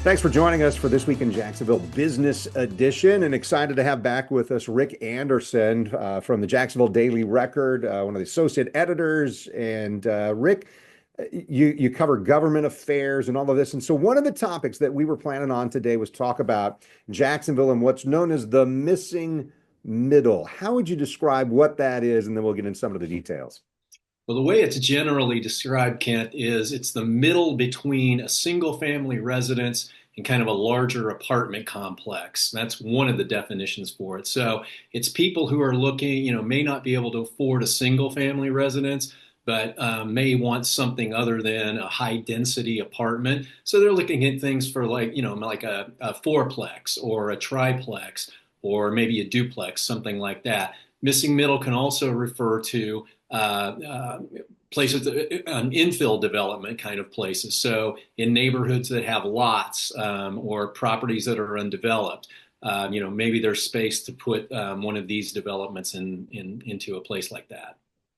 Thanks for joining us for This Week in Jacksonville Business Edition, and excited to have back with us Ric Anderson from the Jacksonville Daily Record, one of the associate editors. And Ric, you cover government affairs and all of this. And so one of the topics that we were planning on today was talk about Jacksonville and what's known as the missing middle. How would you describe what that is? And then we'll get into some of the details. Well, the way it's generally described, Kent, is it's the middle between a single family residence and kind of a larger apartment complex. That's one of the definitions for it. So it's people who are looking, may not be able to afford a single family residence, but may want something other than a high density apartment. So they're looking at things for like a fourplex or a triplex or maybe a duplex, something like that. Missing middle can also refer to places, infill development kind of places. So in neighborhoods that have lots or properties that are undeveloped, maybe there's space to put one of these developments into a place like that.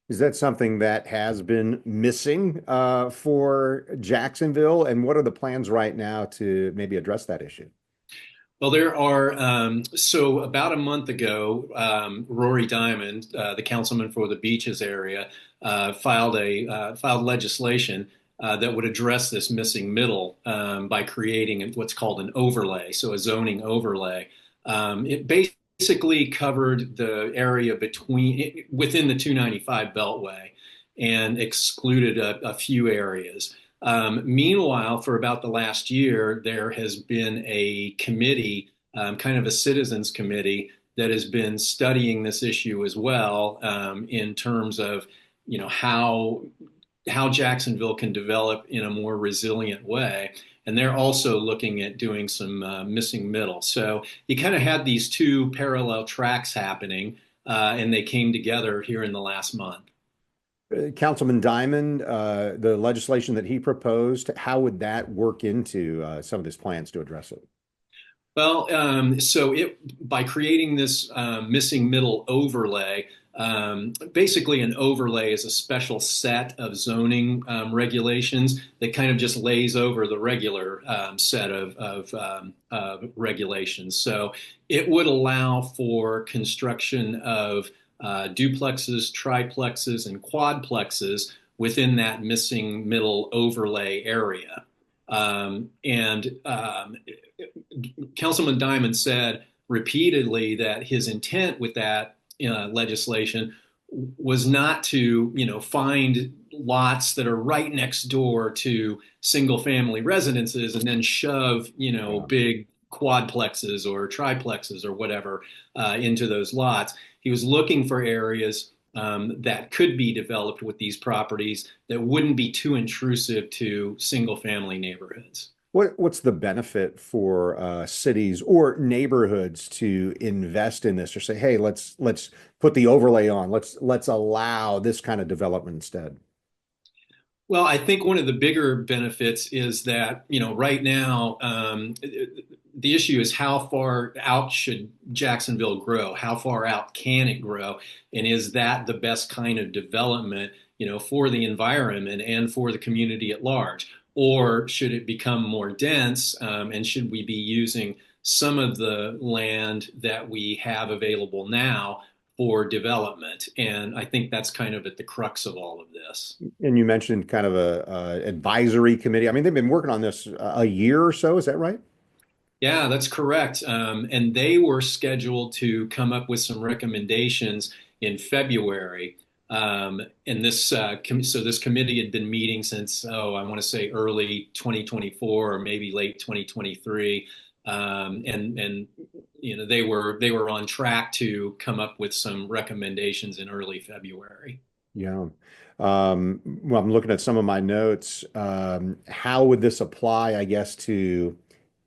Is that something that has been missing for Jacksonville? And what are the plans right now to maybe address that issue? Well, there are, so about a month ago, Rory Diamond, the councilman for the Beaches area, filed legislation that would address this missing middle by creating what's called an overlay, so a zoning overlay. It basically covered the area within the 295 Beltway and excluded a few areas. Meanwhile, for about the last year, there has been a committee, kind of a citizens committee, that has been studying this issue as well, in terms of, how Jacksonville can develop in a more resilient way. And they're also looking at doing some missing middle. So you kind of had these two parallel tracks happening, and they came together here in the last month. Councilman Diamond, the legislation that he proposed, how would that work into some of his plans to address it? Well, by creating this missing middle overlay, basically an overlay is a special set of zoning regulations that kind of just lays over the regular set of regulations. So it would allow for construction of duplexes, triplexes, and quadplexes within that missing middle overlay area. Councilman Diamond said repeatedly that his intent with that legislation was not to, find lots that are right next door to single family residences and then shove, big quadplexes or triplexes or whatever into those lots. He was looking for areas that could be developed with these properties that wouldn't be too intrusive to single family neighborhoods. What's the benefit for cities or neighborhoods to invest in this or say, hey, let's put the overlay on. Let's allow this kind of development instead? Well, I think one of the bigger benefits is that, right now, the issue is how far out should Jacksonville grow? How far out can it grow? And is that the best kind of development, for the environment and for the community at large? Or should it become more dense? And should we be using some of the land that we have available now for development? And I think that's kind of at the crux of all of this. And you mentioned kind of a advisory committee. I mean, they've been working on this a year or so. Is that right? Yeah, that's correct. And they were scheduled to come up with some recommendations in February. And this committee had been meeting since, I want to say early 2024 or maybe late 2023. They were on track to come up with some recommendations in early February. Yeah. Well, I'm looking at some of my notes. How would this apply, I guess, to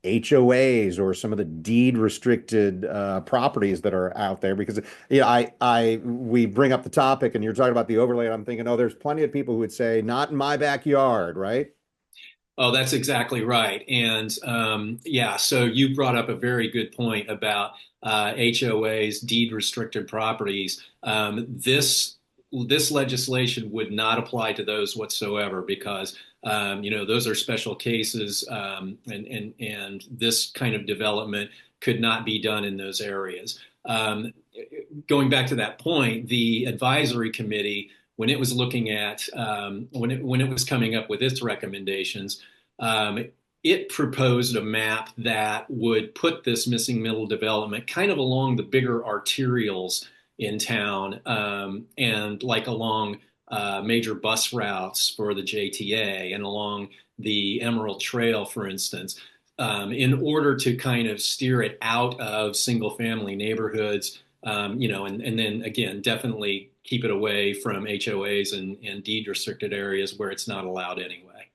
HOAs or some of the deed restricted properties that are out there? Because we bring up the topic and you're talking about the overlay, and I'm thinking, oh, there's plenty of people who would say, not in my backyard, right? Oh, that's exactly right. And so you brought up a very good point about HOAs, deed restricted properties. This this legislation would not apply to those whatsoever because those are special cases, and this kind of development could not be done in those areas. Going back to that point, the advisory committee, when it was looking at when it was coming up with its recommendations, it proposed a map that would put this missing middle development kind of along the bigger arterials in town, and like along major bus routes for the JTA and along the Emerald Trail, for instance, in order to kind of steer it out of single family neighborhoods, and then again, definitely keep it away from HOAs and deed restricted areas where it's not allowed anyway.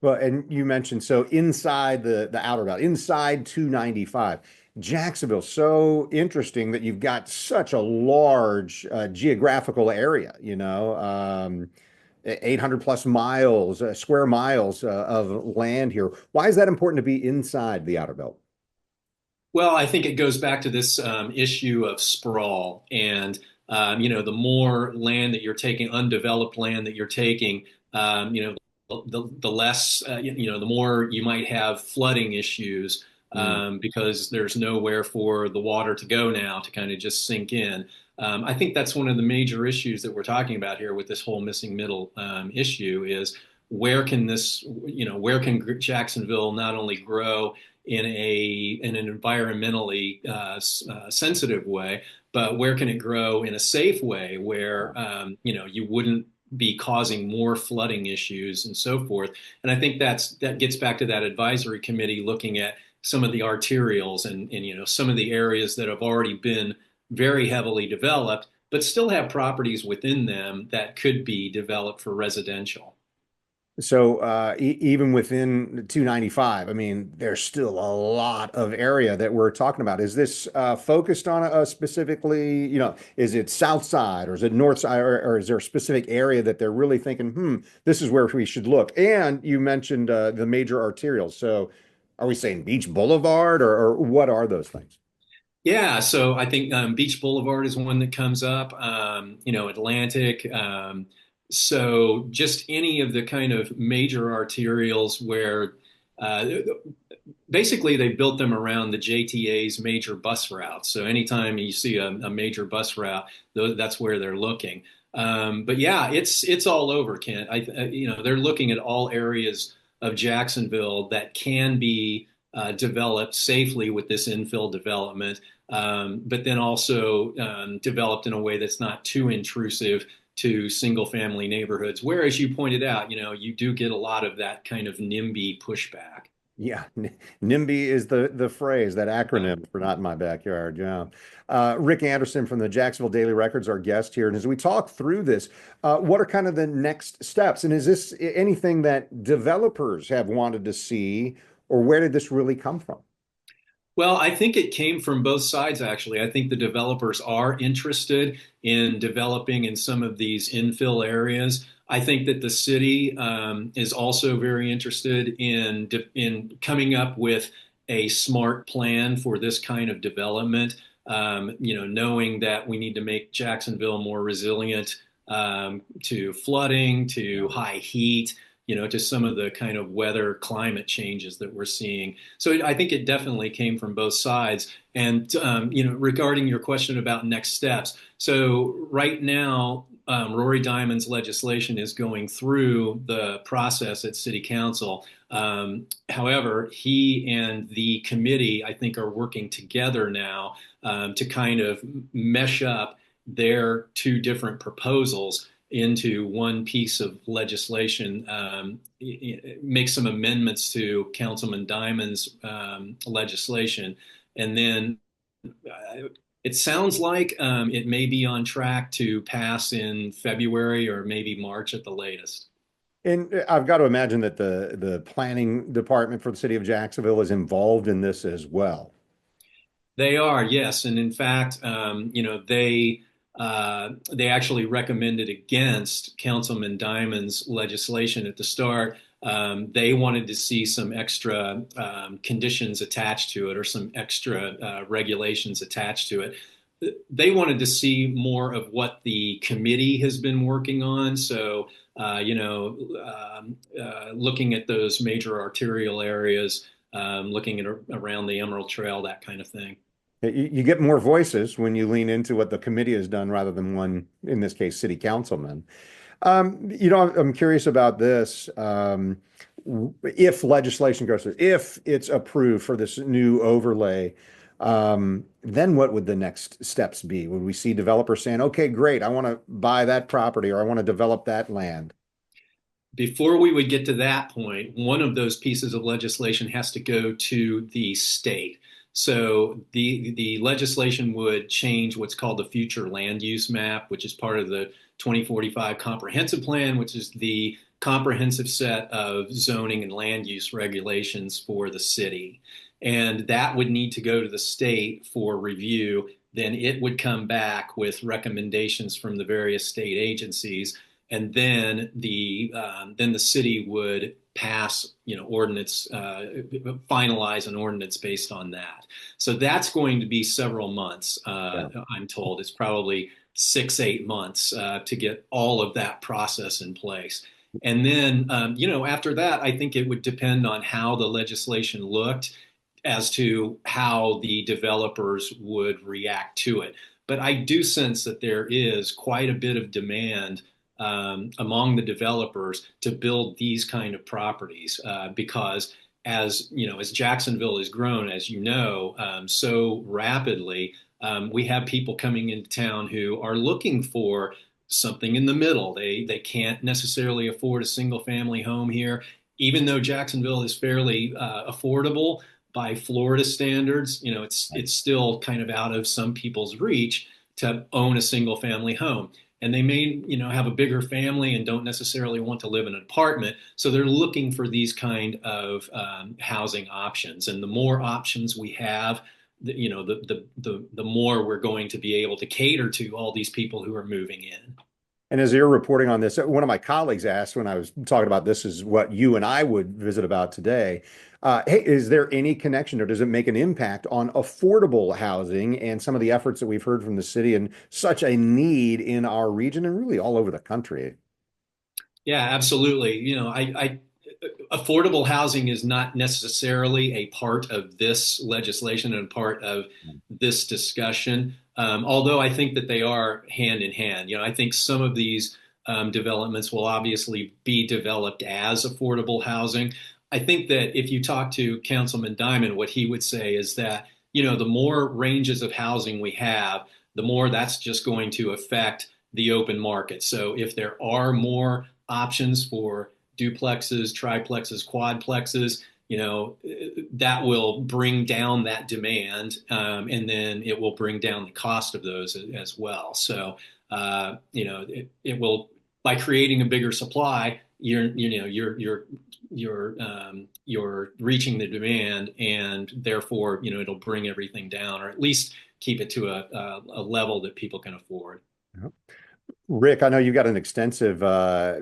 Well, and you mentioned so inside the outer belt, inside 295, Jacksonville, so interesting that you've got such a large geographical area, 800 plus miles, square miles of land here. Why is that important to be inside the outer belt? Well, I think it goes back to this issue of sprawl, and the more land that you're taking, undeveloped land that you're taking, the less, the more you might have flooding issues, Mm. because there's nowhere for the water to go now to kind of just sink in. I think that's one of the major issues that we're talking about here with this whole missing middle issue is where can Jacksonville not only grow in an environmentally sensitive way, but where can it grow in a safe way where you wouldn't be causing more flooding issues and so forth. And I think that gets back to that advisory committee looking at some of the arterials and some of the areas that have already been very heavily developed, but still have properties within them that could be developed for residential. So even within 295, I mean, there's still a lot of area that we're talking about. Is this focused on a specifically, is it south side or is it north side or is there a specific area that they're really thinking, this is where we should look? And you mentioned the major arterials. So are we saying Beach Boulevard or what are those things? Yeah, so I think Beach Boulevard is one that comes up, Atlantic. So just any of the kind of major arterials where uh, basically they built them around the JTA's major bus routes. So anytime you see a major bus route, that's where they're looking. But yeah, it's all over, Kent. They're looking at all areas of Jacksonville that can be developed safely with this infill development, but then also developed in a way that's not too intrusive to single family neighborhoods. Whereas you pointed out, you do get a lot of that kind of NIMBY pushback. Yeah, NIMBY is the phrase, that Yeah. acronym for not in my backyard. Yeah. Ric Anderson from the Jacksonville Daily Record's our guest here. And as we talk through this, what are kind of the next steps? And is this anything that developers have wanted to see, or where did this really come from? Well, I think it came from both sides, actually. I think the developers are interested in developing in some of these infill areas. I think that the city is also very interested in coming up with a smart plan for this kind of development. Knowing that we need to make Jacksonville more resilient to flooding, to high heat, to some of the kind of weather climate changes that we're seeing. So I think it definitely came from both sides. And, regarding your question about next steps. So right now, Rory Diamond's legislation is going through the process at City Council. However, he and the committee, I think, are working together now to kind of mesh up their two different proposals into one piece of legislation, make some amendments to Councilman Diamond's legislation, and then it sounds like it may be on track to pass in February or maybe March at the latest. And I've got to imagine that the planning department for the city of Jacksonville is involved in this as well. They are, yes, and in fact, they actually recommended against Councilman Diamond's legislation at the start. They wanted to see some extra conditions attached to it or some extra regulations attached to it. they wanted to see more of what the committee has been working on. So, looking at those major arterial areas, looking at around the Emerald Trail, that kind of thing. You get more voices when you lean into what the committee has done rather than one, in this case, city councilman. I'm curious about this. If legislation goes through, if it's approved for this new overlay, then what would the next steps be? Would we see developers saying, okay, great, I want to buy that property or I want to develop that land? Before we would get to that point, one of those pieces of legislation has to go to the state. So the legislation would change what's called the future land use map, which is part of the 2045 comprehensive plan, which is the comprehensive set of zoning and land use regulations for the city. And that would need to go to the state for review. Then it would come back with recommendations from the various state agencies, and then the city would pass, ordinance, finalize an ordinance based on that. So that's going to be several months. Yeah. I'm told it's probably 6, 8 months to get all of that process in place. And then, after that, I think it would depend on how the legislation looked as to how the developers would react to it. But I do sense that there is quite a bit of demand among the developers to build these kind of properties because as Jacksonville has grown, as so rapidly, we have people coming into town who are looking for something in the middle. They can't necessarily afford a single family home here, even though Jacksonville is fairly affordable by Florida standards. It's still kind of out of some people's reach to own a single family home, and they may have a bigger family and don't necessarily want to live in an apartment, so they're looking for these kind of housing options. And the more options we have, the more we're going to be able to cater to all these people who are moving in. And as you're reporting on this, one of my colleagues asked when I was talking about this is what you and I would visit about today. Hey, is there any connection or does it make an impact on affordable housing and some of the efforts that we've heard from the city and such a need in our region and really all over the country? Yeah, absolutely. Affordable housing is not necessarily a part of this legislation and part of this discussion. Although I think that they are hand in hand. I think some of these developments will obviously be developed as affordable housing. I think that if you talk to Councilman Diamond, what he would say is that, the more ranges of housing we have, the more that's just going to affect the open market. So if there are more options for duplexes, triplexes, quadplexes, that will bring down that demand, and then it will bring down the cost of those as well. So, it will, by creating a bigger supply, you're reaching the demand, and therefore, it'll bring everything down, or at least keep it to a level that people can afford. Yep. Ric, I know you've got an extensive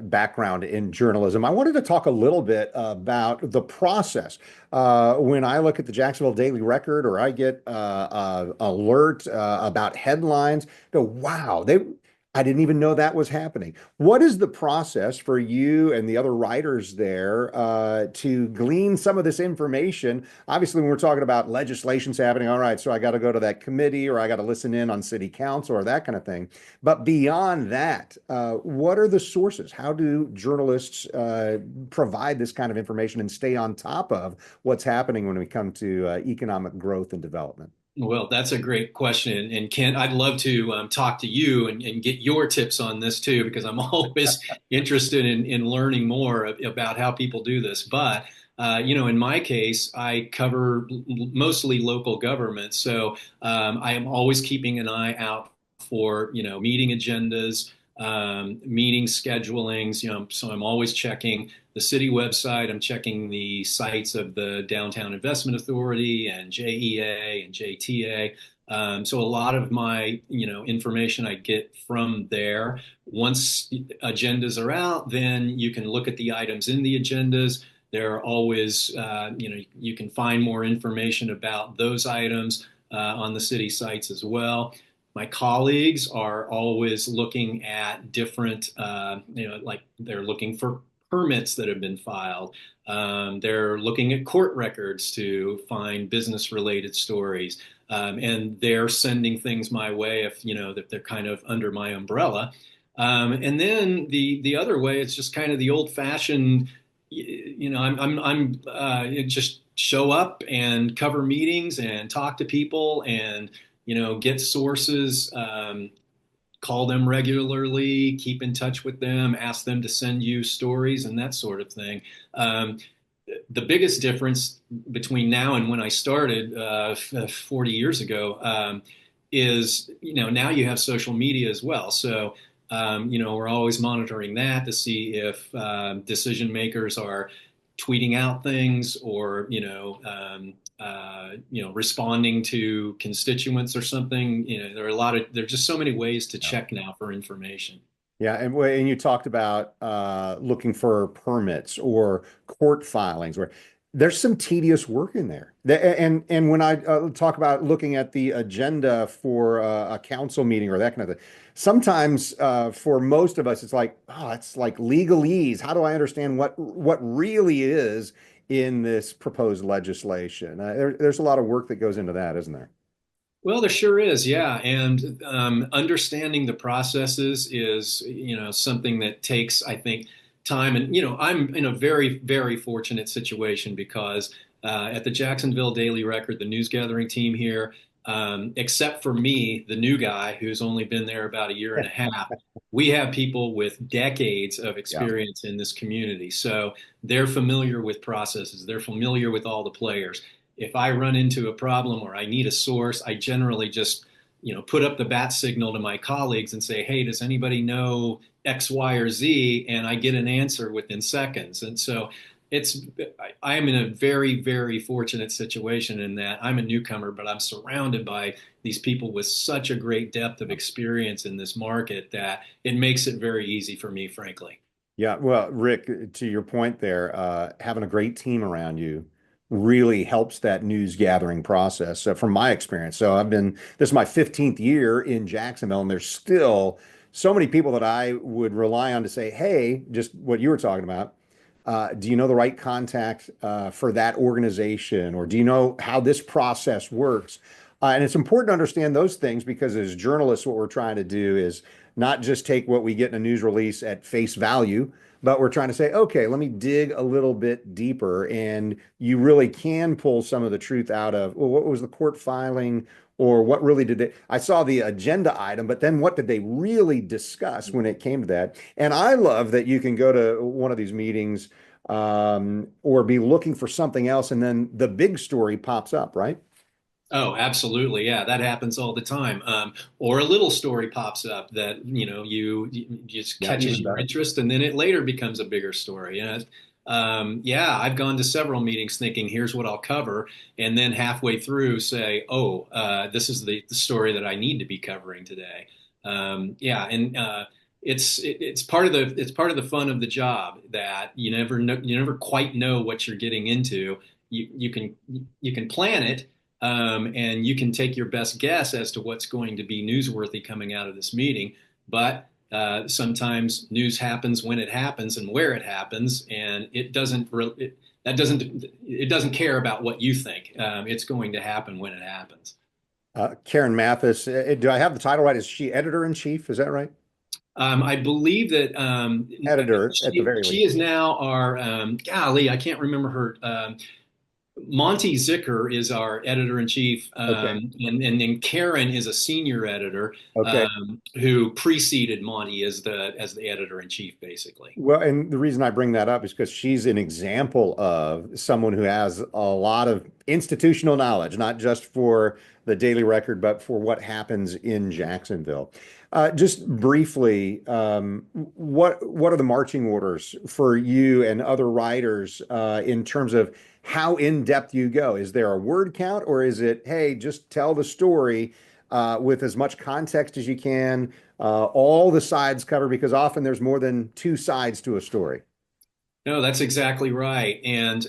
background in journalism. I wanted to talk a little bit about the process. When I look at the Jacksonville Daily Record or I get alert about headlines, go, wow, I didn't even know that was happening. What is the process for you and the other writers there to glean some of this information? Obviously, when we're talking about legislation's happening, all right, so I got to go to that committee or I got to listen in on city council or that kind of thing. But beyond that, what are the sources? How do journalists provide this kind of information and stay on top of what's happening when we come to economic growth and development? Well, that's a great question. And Kent, I'd love to talk to you and get your tips on this too, because I'm always interested in learning more about how people do this. But, in my case, I cover mostly local government. So I am always keeping an eye out for, meeting agendas, meeting schedulings, so I'm always checking the city website. I'm checking the sites of the Downtown Investment Authority and JEA and JTA. So a lot of my, information I get from there. Once agendas are out, then you can look at the items in the agendas. There are always, you can find more information about those items on the city sites as well. My colleagues are always looking at different, like they're looking for permits that have been filed. They're looking at court records to find business related stories. And they're sending things my way if, that they're kind of under my umbrella. And then the other way, it's just kind of the old fashioned, just show up and cover meetings and talk to people and get sources, call them regularly, keep in touch with them, ask them to send you stories and that sort of thing. The biggest difference between now and when I started 40 years ago is, now you have social media as well. So, we're always monitoring that to see if decision makers are tweeting out things or, responding to constituents or something. There's just so many ways to check now for information. Yeah, and you talked about looking for permits or court filings, where there's some tedious work in there. And when I talk about looking at the agenda for a council meeting or that kind of thing, sometimes for most of us, it's like, oh, it's like legalese. How do I understand what really is in this proposed legislation? There's a lot of work that goes into that, isn't there? Well, there sure is, yeah. And understanding the processes is, something that takes, I think, time. And, I'm in a very, very fortunate situation because at the Jacksonville Daily Record, the news gathering team here, except for me, the new guy who's only been there about a year and a half, we have people with decades of Yeah. experience in this community. So they're familiar with processes, they're familiar with all the players. If I run into a problem or I need a source, I generally just, put up the bat signal to my colleagues and say, hey, does anybody know X, Y, or Z? And I get an answer within seconds. And so it's, I am in a very, very fortunate situation in that I'm a newcomer, but I'm surrounded by these people with such a great depth of experience in this market that it makes it very easy for me, frankly. Yeah, well, Rick, to your point there, having a great team around you really helps that news gathering process. So from my experience, this is my 15th year in Jacksonville, and there's still so many people that I would rely on to say, hey, just what you were talking about. Do you know the right contact for that organization, or do you know how this process works? And it's important to understand those things because as journalists, what we're trying to do is not just take what we get in a news release at face value, but we're trying to say, okay, let me dig a little bit deeper. And you really can pull some of the truth out of, well, what was the court filing? Or what really did they? I saw the agenda item, but then what did they really discuss when it came to that? And I love that you can go to one of these meetings or be looking for something else, and then the big story pops up, right? Oh, absolutely. Yeah, that happens all the time. Or a little story pops up that, you just Yeah, catches even your better. interest and then it later becomes a bigger story. Yeah, I've gone to several meetings thinking, here's what I'll cover. And then halfway through say, oh, this is the story that I need to be covering today. Yeah, and it's it's part of the fun of the job that you never quite know what you're getting into. You can plan it, and you can take your best guess as to what's going to be newsworthy coming out of this meeting. But sometimes news happens when it happens and where it happens, and it doesn't care about what you think. It's going to happen when it happens. Karen Mathis, do I have the title right? Is she editor in chief? Is that right? I believe that Editor at the very she least. is now our golly, I can't remember her. Monty Zicker is our editor in chief, Okay. and then Karen is a senior editor Okay. who preceded Monty as the editor in chief, basically. Well, and the reason I bring that up is because she's an example of someone who has a lot of institutional knowledge, not just for the Daily Record, but for what happens in Jacksonville. Just briefly, what are the marching orders for you and other writers in terms of how in depth you go? Is there a word count, or is it, hey, just tell the story with as much context as you can? All the sides covered because often there's more than two sides to a story. No, that's exactly right. And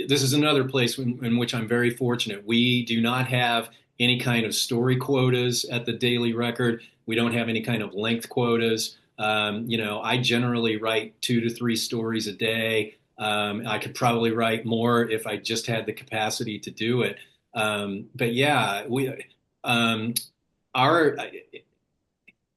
this is another place in which I'm very fortunate. We do not have any kind of story quotas at the Daily Record. We don't have any kind of length quotas. I generally write 2 to 3 stories a day. I could probably write more if I just had the capacity to do it. But yeah, um, our,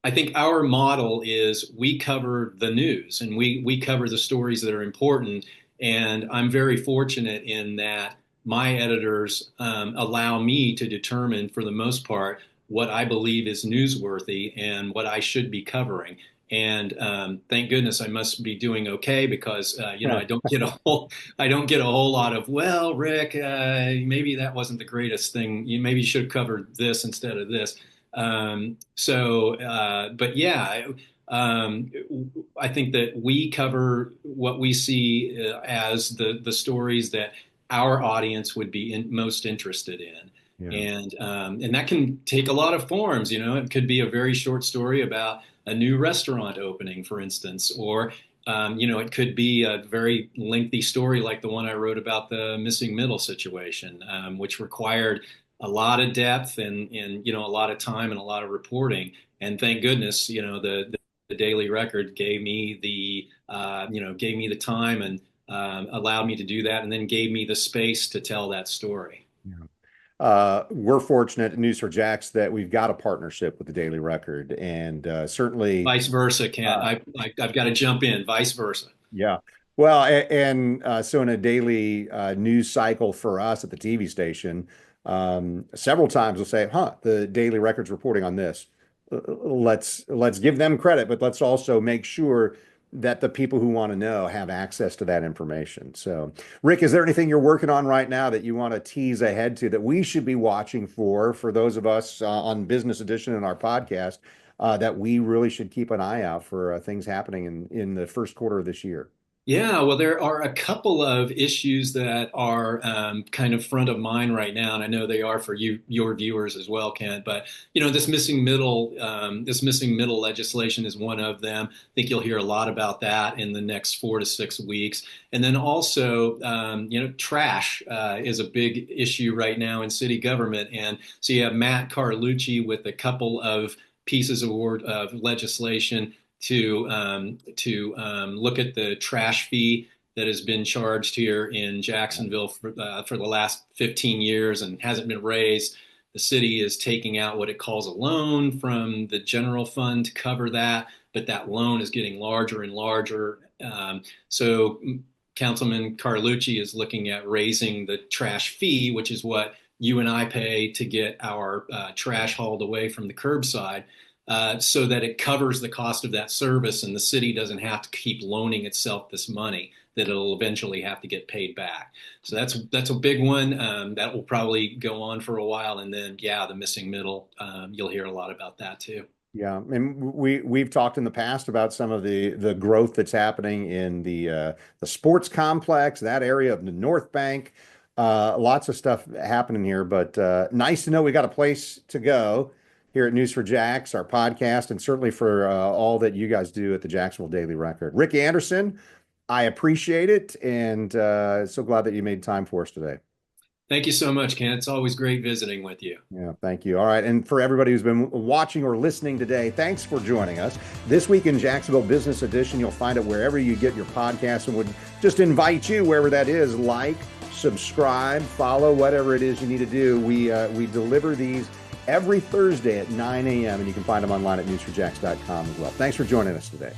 I think our model is we cover the news and we cover the stories that are important. And I'm very fortunate in that my editors allow me to determine, for the most part, what I believe is newsworthy and what I should be covering. And thank goodness I must be doing okay because I don't get a whole lot of, well, Rick, maybe that wasn't the greatest thing. Maybe you should have covered this instead of this. But yeah, I think that we cover what we see as the stories that our audience would be most interested in. Yeah. And that can take a lot of forms. It could be a very short story about a new restaurant opening, for instance, or it could be a very lengthy story like the one I wrote about the missing middle situation, which required a lot of depth and a lot of time and a lot of reporting. And thank goodness, the Daily Record gave me the time and allowed me to do that, and then gave me the space to tell that story. Yeah. We're fortunate at News for Jax that we've got a partnership with the Daily Record, and certainly Vice versa, Kent. I've got to jump in. Vice versa. yeah. Well, so in a daily news cycle for us at the TV station, several times we'll say, "Huh, the Daily Record's reporting on this. Let's give them credit, but let's also make sure that the people who want to know have access to that information." So, Rick, is there anything you're working on right now that you want to tease ahead to that we should be watching for those of us on Business Edition and our podcast that we really should keep an eye out for things happening in the first quarter of this year? Yeah, well, there are a couple of issues that are kind of front of mind right now, and I know they are for your viewers as well, Kent. But this missing middle legislation is one of them. I think you'll hear a lot about that in the next 4 to 6 weeks. And then also, trash is a big issue right now in city government, and so you have Matt Carlucci with a couple of pieces of legislation to look at the trash fee that has been charged here in Jacksonville for the last 15 years and hasn't been raised. The city is taking out what it calls a loan from the general fund to cover that, but that loan is getting larger and larger. So Councilman Carlucci is looking at raising the trash fee, which is what you and I pay to get our trash hauled away from the curbside. So that it covers the cost of that service and the city doesn't have to keep loaning itself this money that it'll eventually have to get paid back. So that's a big one. That will probably go on for a while. And then, yeah, the missing middle, you'll hear a lot about that too. Yeah, and we've talked in the past about some of the growth that's happening in the sports complex, that area of the North Bank. Lots of stuff happening here, but nice to know we got a place to go here at News for Jax, our podcast, and certainly for all that you guys do at the Jacksonville Daily Record. Ric Anderson, I appreciate it, and so glad that you made time for us today. Thank you so much, Ken. It's always great visiting with you. Yeah, thank you. All right, and for everybody who's been watching or listening today, thanks for joining us. This week in Jacksonville Business Edition, you'll find it wherever you get your podcasts, and would just invite you, wherever that is, like, subscribe, follow, whatever it is you need to do. We deliver these every Thursday at 9 a.m., and you can find them online at newsforjax.com as well. Thanks for joining us today.